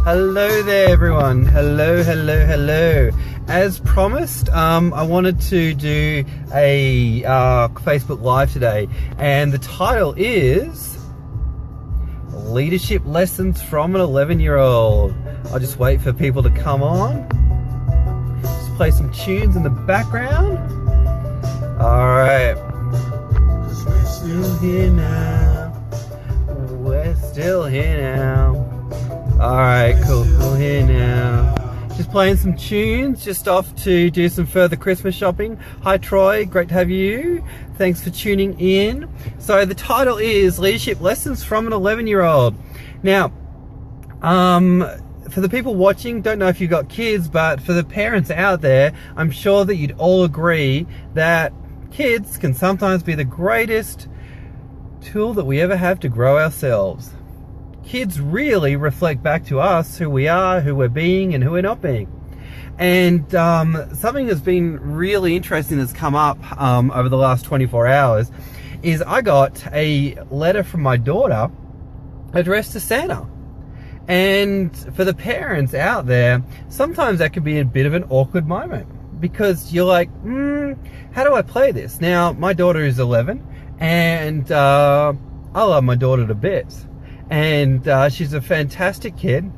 Hello there everyone. Hello. As promised, I wanted to do a Facebook Live today, and the title is Leadership Lessons from an 11-year-old. I'll just wait for people to come on. Just play some tunes in the background. Alright. We're still here now. We're still here now. Alright, cool, here now. Just playing some tunes, just off to do some further Christmas shopping. Hi Troy, great to have you. Thanks for tuning in. So the title is Leadership Lessons from an 11-year-old. Now, for the people watching, don't know if you've got kids, but for the parents out there, I'm sure that you'd all agree that kids can sometimes be the greatest tool that we ever have to grow ourselves. Kids really reflect back to us who we are, who we're being, and who we're not being. And something that's been really interesting that's come up over the last 24 hours is I got a letter from my daughter addressed to Santa. And for the parents out there, sometimes that can be a bit of an awkward moment, because you're like, how do I play this? Now, my daughter is 11, and I love my daughter to bits. And she's a fantastic kid.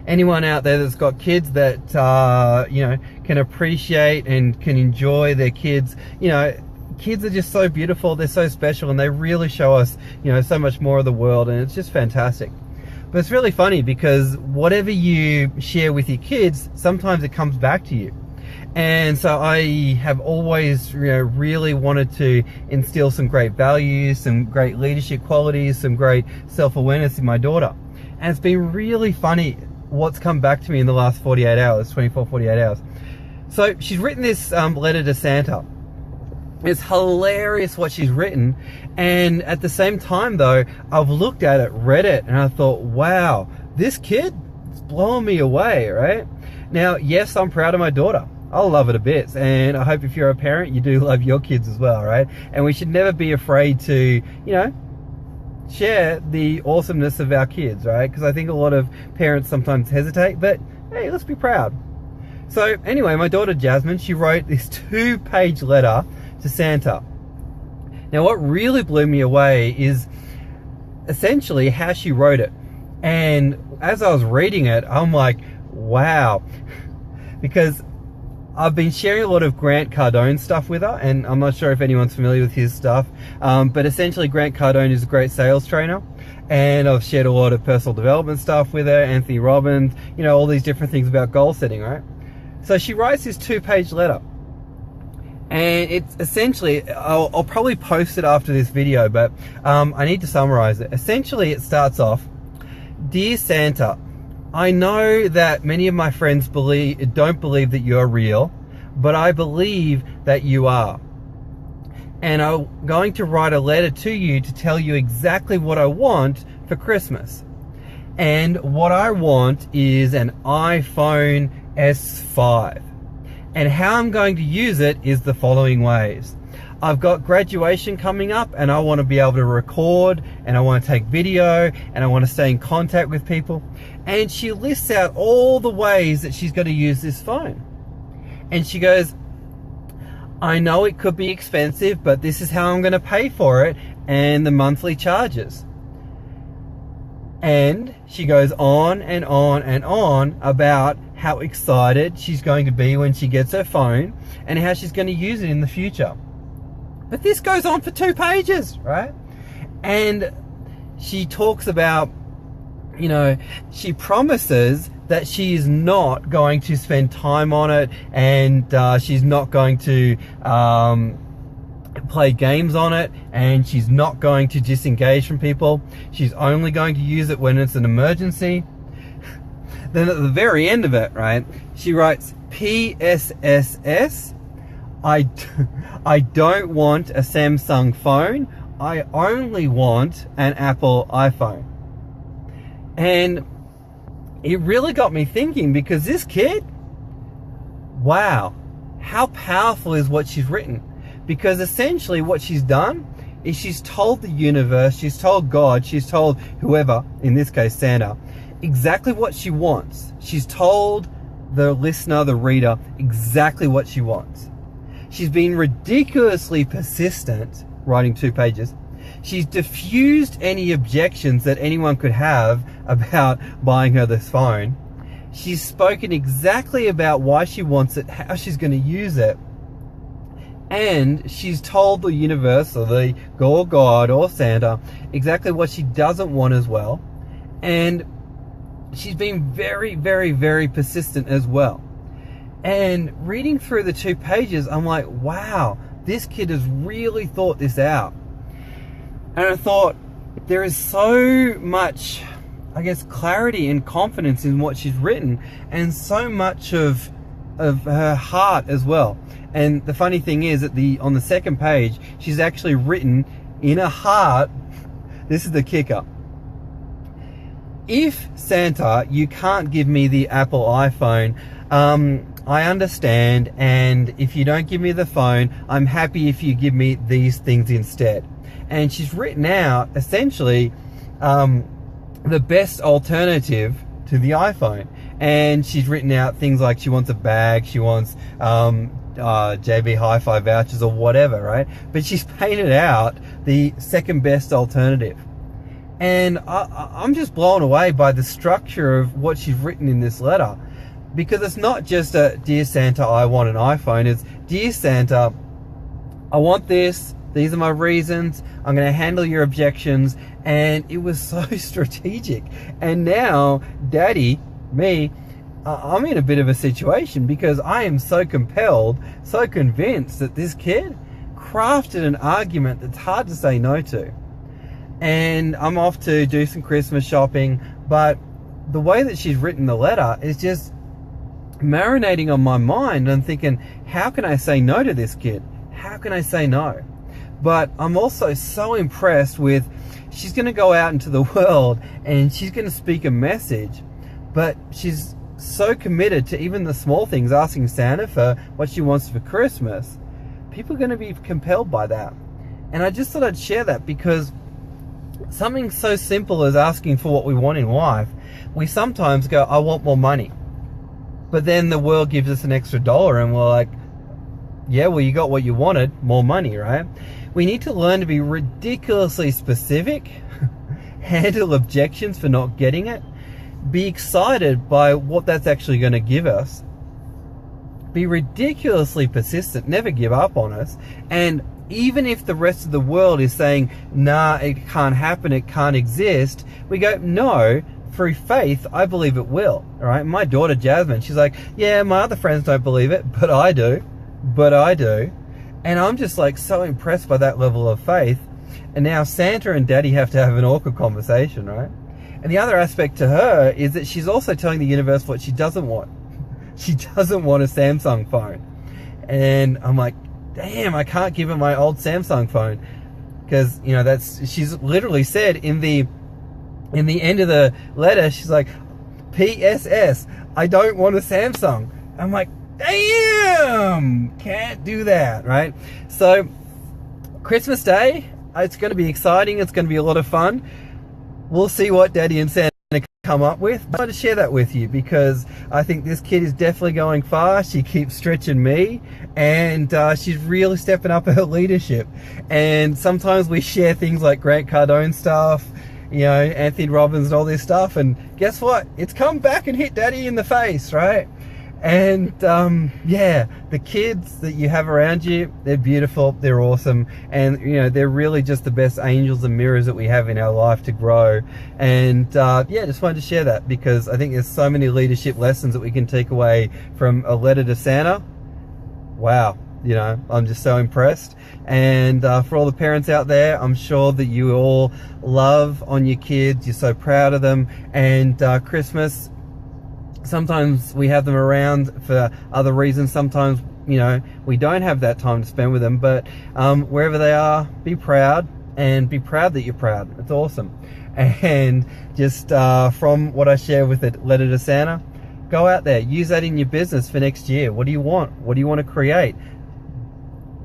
Anyone out there that's got kids that you know, can appreciate and can enjoy their kids, you know, kids are just so beautiful, they're so special, and they really show us, you know, so much more of the world, and it's just fantastic. But it's really funny because whatever you share with your kids, sometimes it comes back to you. And so I have always, you know, really wanted to instill some great values, some great leadership qualities, some great self-awareness in my daughter. And it's been really funny what's come back to me in the last 48 hours. So she's written this letter to Santa. It's hilarious what she's written. And at the same time though, I've looked at it, read it, and I thought, wow, this kid is blowing me away, right? Now, yes, I'm proud of my daughter. I love it a bit, and I hope if you're a parent, you do love your kids as well, right? And we should never be afraid to, you know, share the awesomeness of our kids, right? Because I think a lot of parents sometimes hesitate, but hey, let's be proud. So anyway, my daughter Jasmine, she wrote this 2-page letter to Santa. Now, what really blew me away is essentially how she wrote it. And as I was reading it, I'm like, wow. Because I've been sharing a lot of Grant Cardone stuff with her, and I'm not sure if anyone's familiar with his stuff, but essentially Grant Cardone is a great sales trainer, and I've shared a lot of personal development stuff with her, Anthony Robbins, you know, all these different things about goal setting, right? So she writes this 2-page letter, and it's essentially, I'll probably post it after this video, but I need to summarize it. Essentially, it starts off, Dear Santa, I know that many of my friends don't believe that you're real, but I believe that you are. And I'm going to write a letter to you to tell you exactly what I want for Christmas. And what I want is an iPhone S5. And how I'm going to use it is the following ways. I've got graduation coming up, and I want to be able to record, and I want to take video, and I want to stay in contact with people. And she lists out all the ways that she's going to use this phone. And she goes, I know it could be expensive, but this is how I'm going to pay for it, and the monthly charges. And she goes on and on and on about how excited she's going to be when she gets her phone, and how she's going to use it in the future. But this goes on for 2 pages, right? And she talks about, you know, she promises that she is not going to spend time on it, and she's not going to play games on it, and she's not going to disengage from people. She's only going to use it when it's an emergency. Then at the very end of it, right, she writes, PSSS, I don't want a Samsung phone. I only want an Apple iPhone. And it really got me thinking, because this kid, wow, how powerful is what she's written? Because essentially what she's done is she's told the universe, she's told God, she's told whoever, in this case Santa, exactly what she wants. She's told the listener, the reader, exactly what she wants. She's been ridiculously persistent, writing 2 pages. She's diffused any objections that anyone could have about buying her this phone. She's spoken exactly about why she wants it, how she's going to use it. And she's told the universe, or the God or Santa, exactly what she doesn't want as well. And she's been very, very, very persistent as well. And reading through the 2 pages, I'm like, wow, this kid has really thought this out. And I thought, there is so much, I guess, clarity and confidence in what she's written, and so much of her heart as well. And the funny thing is, on the 2nd page, she's actually written in her heart, this is the kicker: if Santa, you can't give me the Apple iPhone, I understand, and if you don't give me the phone, I'm happy if you give me these things instead. And she's written out, essentially, the best alternative to the iPhone. And she's written out things like she wants a bag, she wants JB Hi-Fi vouchers or whatever, right? But she's painted out the second best alternative. And I'm just blown away by the structure of what she's written in this letter. Because it's not just a, Dear Santa, I want an iPhone. It's, Dear Santa, I want this. These are my reasons. I'm going to handle your objections. And it was so strategic. And now, Daddy, me, I'm in a bit of a situation because I am so compelled, so convinced that this kid crafted an argument that's hard to say no to. And I'm off to do some Christmas shopping. But the way that she's written the letter is just marinating on my mind. And thinking, how can I say no to this kid? How can I say no? But I'm also so impressed with, she's going to go out into the world and she's going to speak a message, but she's so committed to even the small things, asking Santa for what she wants for Christmas. People are going to be compelled by that. And I just thought I'd share that, because something so simple as asking for what we want in life, we sometimes go, I want more money. But then the world gives us an extra $1 and we're like, yeah, well, you got what you wanted, more money, right? We need to learn to be ridiculously specific, handle objections for not getting it, be excited by what that's actually going to give us, be ridiculously persistent, never give up on us, and even if the rest of the world is saying, nah, it can't happen, it can't exist, we go, no, through faith, I believe it will, all right? My daughter, Jasmine, she's like, yeah, my other friends don't believe it, but I do. And I'm just like so impressed by that level of faith. And now Santa and Daddy have to have an awkward conversation, right? And the other aspect to her is that she's also telling the universe what she doesn't want. She doesn't want a Samsung phone. And I'm like, damn, I can't give her my old Samsung phone. Because, you know, she's literally said in the end of the letter, she's like, PSS, I don't want a Samsung. I'm like, damn, can't do that, right? So Christmas Day, it's going to be exciting, it's going to be a lot of fun. We'll see what Daddy and Santa come up with. I wanted to share that with you because I think this kid is definitely going far. She keeps stretching me, and she's really stepping up her leadership. And sometimes we share things like Grant Cardone stuff, you know, Anthony Robbins and all this stuff, and guess what? It's come back and hit Daddy in the face, right? And yeah, the kids that you have around you, they're beautiful, they're awesome, and you know, they're really just the best angels and mirrors that we have in our life to grow. And yeah, just wanted to share that because I think there's so many leadership lessons that we can take away from a letter to Santa. Wow, you know, I'm just so impressed. And for all the parents out there, I'm sure that you all love on your kids, you're so proud of them. And Christmas, sometimes we have them around for other reasons. Sometimes, you know, we don't have that time to spend with them. But wherever they are, be proud, and be proud that you're proud. It's awesome. And just from what I share with the letter to Santa, go out there, use that in your business for next year. What do you want? What do you want to create?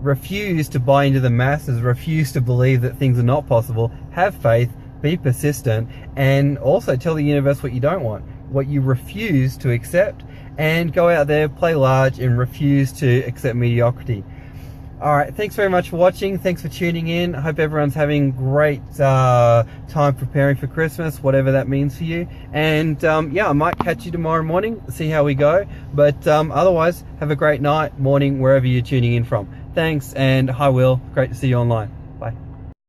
Refuse to buy into the masses. Refuse to believe that things are not possible. Have faith. be persistent, and also tell the universe what you don't want, what you refuse to accept, and go out there, play large, and refuse to accept mediocrity. All right, thanks very much for watching. Thanks for tuning in. I hope everyone's having great time preparing for Christmas, whatever that means for you. And yeah, I might catch you tomorrow morning, see how we go. But otherwise, have a great night, morning, wherever you're tuning in from. Thanks, and hi Will, great to see you online.